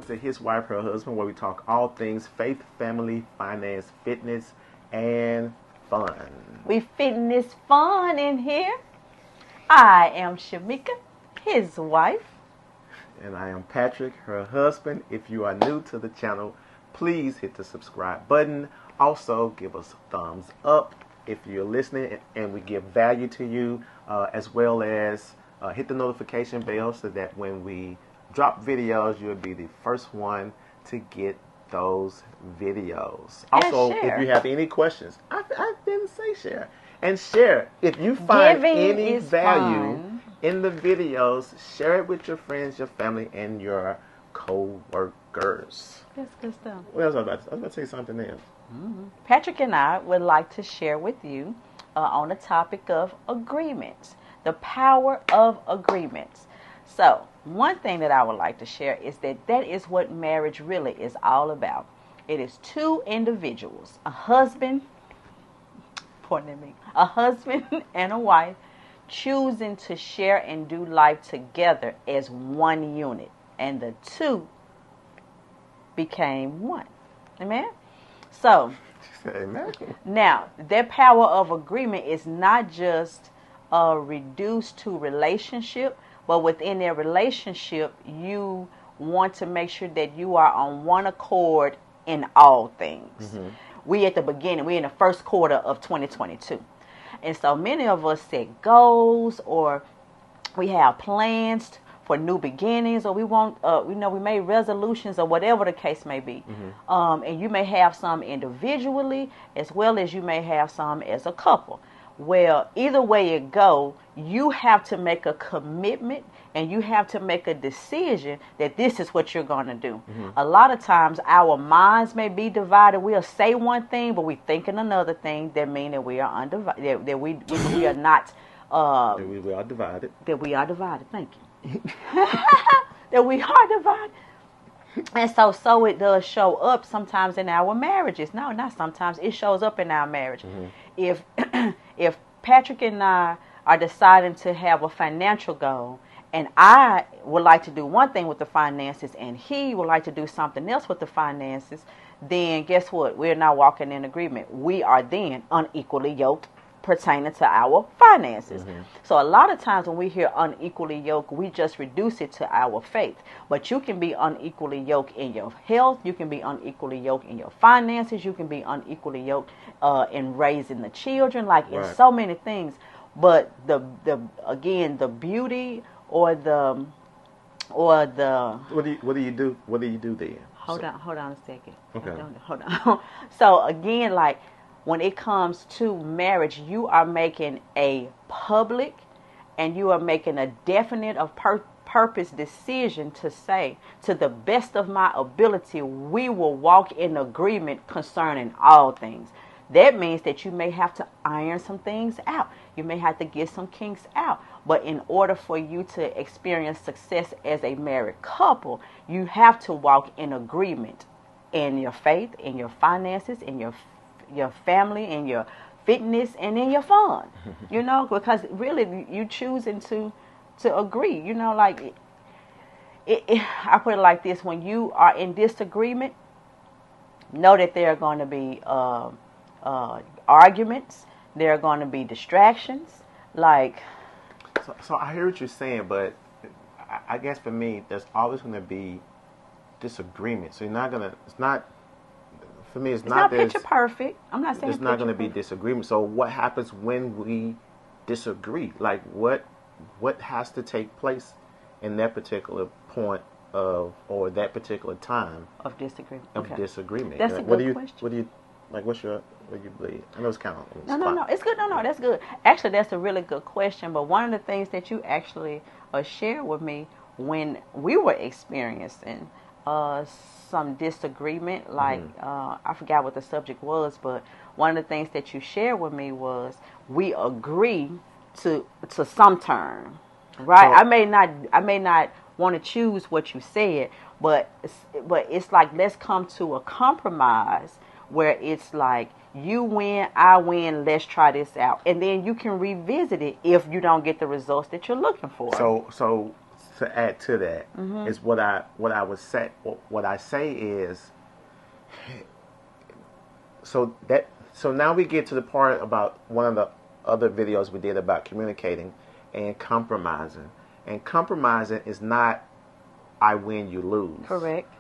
to His Wife, Her Husband, where we talk all things faith, family, finance, fitness, and fun. We fitness fun in here. I am Shamika, his wife. And I am Patrick, her husband. If you are new to the channel, please hit the subscribe button. Also, give us a thumbs up if you're listening and we give value to you, as well as hit the notification bell so that when we drop videos, you'll be the first one to get those videos. Also, if you have any questions, I didn't say share. And share. If you find any value in the videos, share it with your friends, your family, and your co-workers. That's good stuff. What else was I about to say something else. Patrick and I would like to share with you on the topic of agreements, the power of agreements. So, one thing that I would like to share is that is what marriage really is all about. It is two individuals, a husband and a wife, choosing to share and do life together as one unit. And the two became one. Amen? So, Amen. Now, their power of agreement is not just reduced to relationship, but within their relationship, you want to make sure that you are on one accord in all things. Mm-hmm. We at the beginning, we're in the first quarter of 2022. And so many of us set goals, or we have plans for new beginnings, or we want, we made resolutions, or whatever the case may be. Mm-hmm. And you may have some individually, as well as you may have some as a couple. Well, either way it go, you have to make a commitment and you have to make a decision that this is what you're going to do. Mm-hmm. A lot of times our minds may be divided. We'll say one thing, but we're thinking another thing. That means that we are undivided, that we are not... that we are divided. That we are divided. Thank you. That we are divided. And so it does show up sometimes in our marriages. No, not sometimes. It shows up in our marriage. Mm-hmm. If Patrick and I are deciding to have a financial goal, and I would like to do one thing with the finances, and he would like to do something else with the finances, then guess what? We're not walking in agreement. We are then unequally yoked pertaining to our finances. Mm-hmm. So a lot of times when we hear unequally yoked, we just reduce it to our faith. But you can be unequally yoked in your health. You can be unequally yoked in your finances. You can be unequally yoked in raising the children, like in so many things. But the beauty or the what do you do? What do you do there? Hold on a second. Okay. Hold on. So again, like, when it comes to marriage, you are making a public and you are making a definite of purpose decision to say, to the best of my ability, we will walk in agreement concerning all things. That means that you may have to iron some things out. You may have to get some kinks out. But in order for you to experience success as a married couple, you have to walk in agreement in your faith, in your finances, in your family, in your fitness, and in your fun. Because really you choosing to agree. Like I put it like this: when you are in disagreement, know that there are going to be arguments. There are going to be distractions. Like, so I hear what you're saying, but I guess for me, there's always going to be disagreement. So you're not gonna. It's not. For me, it's not picture perfect. I'm not saying it's not going to be disagreement. So what happens when we disagree? Like what has to take place in that particular point of, or that particular time of disagreement? Disagreement. That's a good question. What do you like? What do you believe? I know it's kind of no. It's good. No, that's good. Actually, that's a really good question. But one of the things that you actually shared with me when we were experiencing some disagreement, like I forgot what the subject was, but one of the things that you shared with me was we agree to some term, right? So, I may not want to choose what you said, but it's like, let's come to a compromise where it's like, you win, I win, let's try this out, and then you can revisit it if you don't get the results that you're looking for. So to add to that is what I would say. What I say is, so now we get to the part about one of the other videos we did about communicating and compromising. And compromising is not I win, you lose. Correct.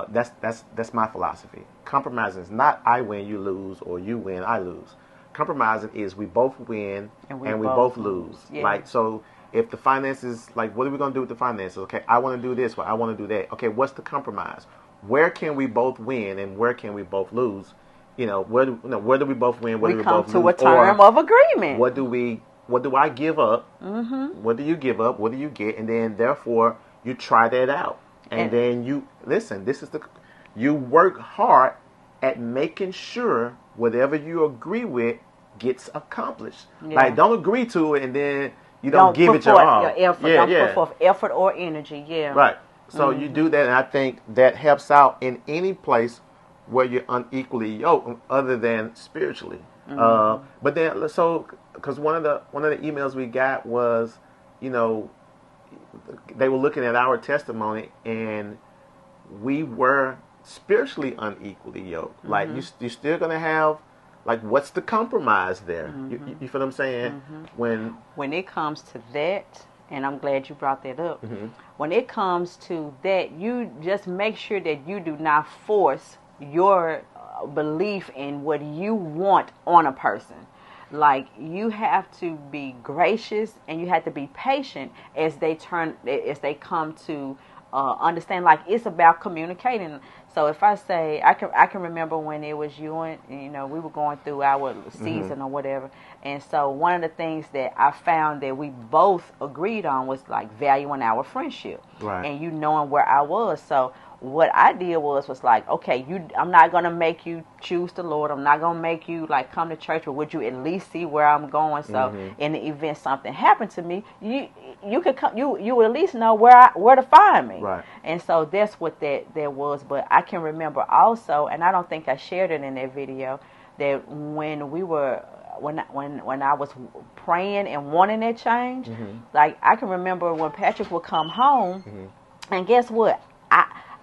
That's my philosophy. Compromising is not I win, you lose, or you win, I lose. Compromising is we both win and we both lose. Yeah. Like, so if the finances, like, what are we going to do with the finances? Okay, I want to do this, but I want to do that. Okay, what's the compromise? Where can we both win and where can we both lose? Where do we both win? Where do we both lose? We come to a term of agreement. What do I give up? What do you give up? What do you get? And then, therefore, you try that out. And then you, listen, you work hard at making sure whatever you agree with gets accomplished. Yeah. Like, don't agree to it and then you don't give it your all. Your effort. Don't put forth effort or energy. Yeah. Right. So you do that, and I think that helps out in any place where you're unequally yoked, other than spiritually. But then, so because one of the emails we got was, they were looking at our testimony, and we were spiritually unequally yoked. Like, you're still gonna have, like, what's the compromise there? You feel what I'm saying? When it comes to that, and I'm glad you brought that up. When it comes to that, you just make sure that you do not force your belief in what you want on a person. Like, you have to be gracious and you have to be patient as they come to understand. Like, it's about communicating. So if I say, I can remember when it was you and, we were going through our season or whatever. And so one of the things that I found that we both agreed on was, like, valuing our friendship. Right. And knowing where I was. So what I did was like, okay, I'm not going to make you choose the Lord. I'm not going to make you, like, come to church, but would you at least see where I'm going? So in the event something happened to me, you could come, you would at least know where to find me. Right. And so that's what that was. But I can remember also, and I don't think I shared it in that video, that when I was praying and wanting that change, like, I can remember when Patrick would come home, and guess what?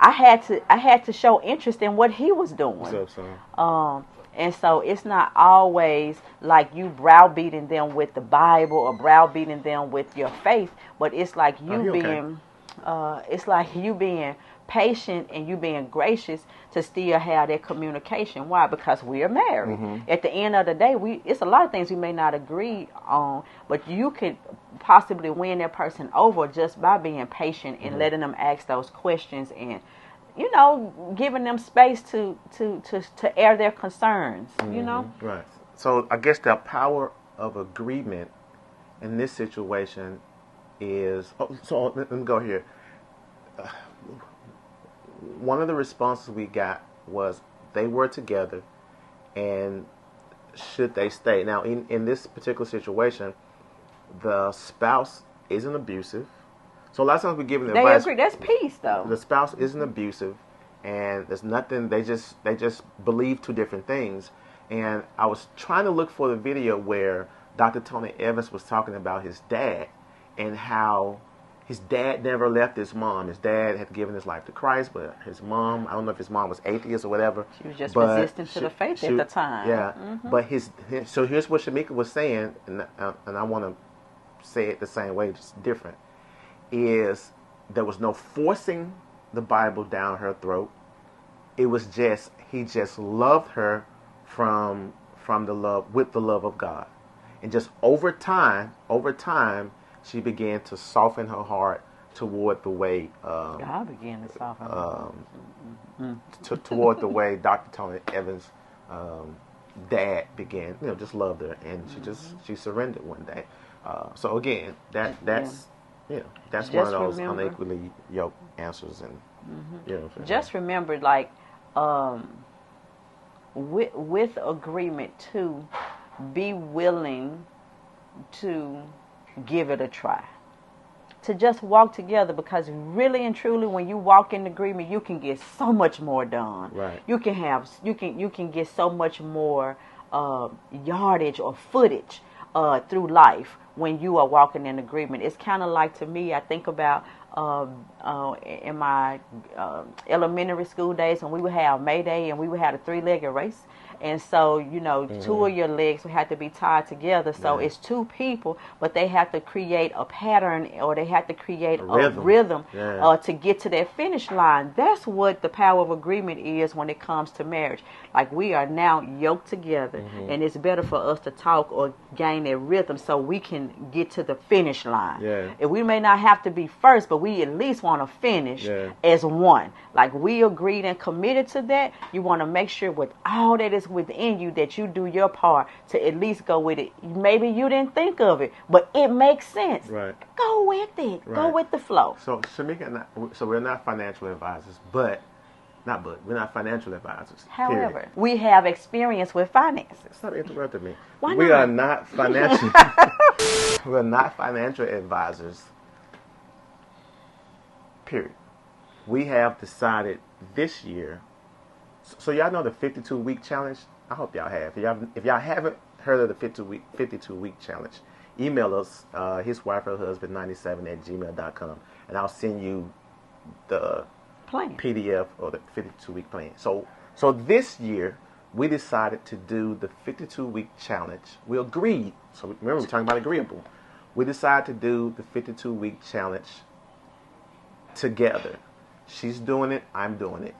I had to show interest in what he was doing. What's up, son? And so it's not always like you browbeating them with the Bible or browbeating them with your faith, but it's like it's like you being patient and you being gracious to still have that communication. Why? Because we are married. At the end of the day, it's a lot of things we may not agree on, but you could possibly win that person over just by being patient and letting them ask those questions and, giving them space to air their concerns, Right. So I guess the power of agreement in this situation is, so let me go here. One of the responses we got was they were together and should they stay. Now, in this particular situation, the spouse isn't abusive. So a lot of times we're giving advice. They agree. That's peace, though. The spouse isn't abusive, and there's nothing. They just believe two different things. And I was trying to look for the video where Dr. Tony Evans was talking about his dad and how his dad never left his mom. His dad had given his life to Christ, but his mom, I don't know if his mom was atheist or whatever. She was just resistant to the faith at the time. Yeah. But so here's what Shamika was saying, and I want to say it the same way, just different, is there was no forcing the Bible down her throat. It was just, he just loved her from the love, with the love of God. And just over time, she began to soften her heart toward the way God began to soften toward the way Dr. Tony Evans' dad began, just loved her, and she surrendered one day. So again, that's just one of those unequally yoked answers, and just remember, like, with agreement to be willing to give it a try, to just walk together, because really and truly, when you walk in agreement, you can get so much more done. Right. You can get so much more yardage or footage through life when you are walking in agreement. It's kind of like, to me, I think about in my elementary school days, and we would have May Day, and we would have a 3-legged race. And so, you know, 2 of your legs would have to be tied together. So it's 2 people, but they have to create a pattern, or they have to create a rhythm to get to that finish line. That's what the power of agreement is when it comes to marriage. Like, we are now yoked together, and it's better for us to talk or gain that rhythm so we can get to the finish line. And we may not have to be first, but we at least want to finish as one. Like, we agreed and committed to that. You want to make sure with all that is within you that you do your part to at least go with it. Maybe you didn't think of it, but it makes sense. Go with it. Go with the flow. So Shamika, so we're not financial advisors, we're not financial advisors. However, we have experience with finances. Stop interrupting me. Why not? We are not financial. We're not financial advisors. Period. We have decided this year. So y'all know the 52-week challenge? I hope y'all have. If y'all haven't heard of the 52-week challenge, email us, hiswifeherhusband97@gmail.com, and I'll send you the PDF or the 52-week plan. So this year, we decided to do the 52-week challenge. We agreed. So remember, we're talking about agreeable. We decided to do the 52-week challenge together. She's doing it, I'm doing it.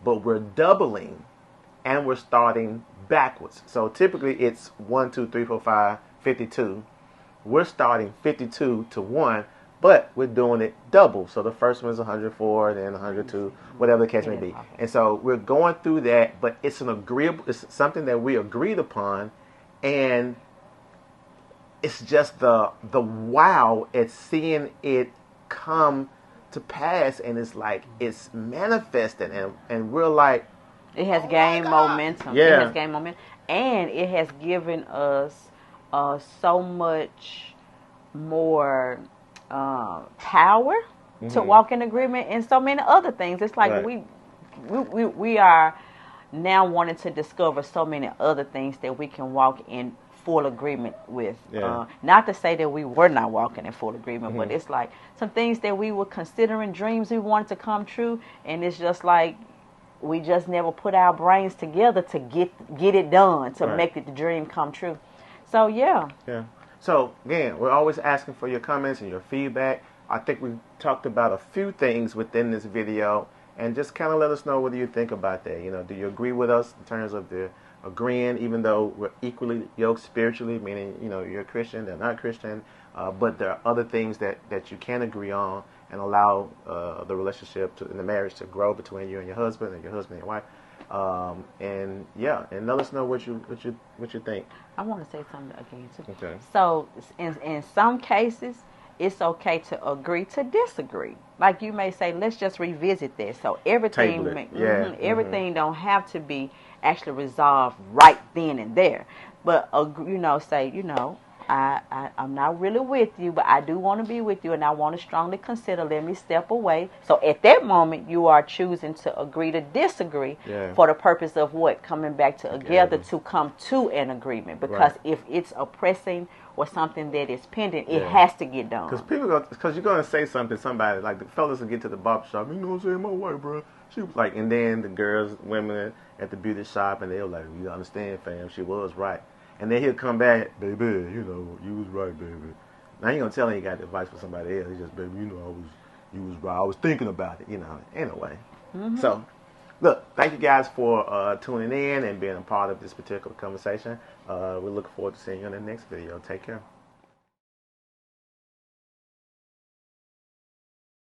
But we're doubling, and we're starting backwards. So typically it's 1, 2, 3, 4, 5, 52. We're starting 52 to 1, but we're doing it double. So the first one's 104, then 102, whatever the case may be. And so we're going through that, but it's something that we agreed upon, and it's just the wow at seeing it come to pass, and it's like it's manifesting, and we're like, it has gained momentum. It has gained momentum, and it has given us so much more power to walk in agreement, and so many other things. It's like we are now wanting to discover so many other things that we can walk in full agreement with. Not to say that we were not walking in full agreement, but it's like some things that we were considering, dreams we wanted to come true, and it's just like we just never put our brains together to get it done, to make the dream come true. So so again, we're always asking for your comments and your feedback. I think we talked about a few things within this video, and just kind of let us know what you think about that. You know, do you agree with us in terms of the agreeing, even though we're equally yoked spiritually, meaning, you know, you're a Christian, they're not Christian, but there are other things that you can agree on and allow the relationship and the marriage to grow between you and your husband, and your husband and your wife. And let us know what you think. I want to say something again too. Okay. So in some cases, it's okay to agree to disagree. Like, you may say, let's just revisit this. So everything, everything don't have to be actually resolved right then and there. But say, I'm not really with you, but I do want to be with you, and I want to strongly consider, let me step away. So at that moment, you are choosing to agree to disagree for the purpose of what? Coming back together to come to an agreement. Because if it's oppressing or something that is pending, it has to get done. Because you're going to say something, somebody, like the fellas will get to the barber shop, you know what I'm saying, my wife, bro, she was like, and then the girls, women at the beauty shop, and they're like, you understand, fam, she was right. And then he'll come back, baby, you was right, baby. Now he ain't gonna tell him he got advice for somebody else. He just, baby, you was right. I was thinking about it, anyway. So, look, thank you guys for tuning in and being a part of this particular conversation. We look forward to seeing you in the next video. Take care.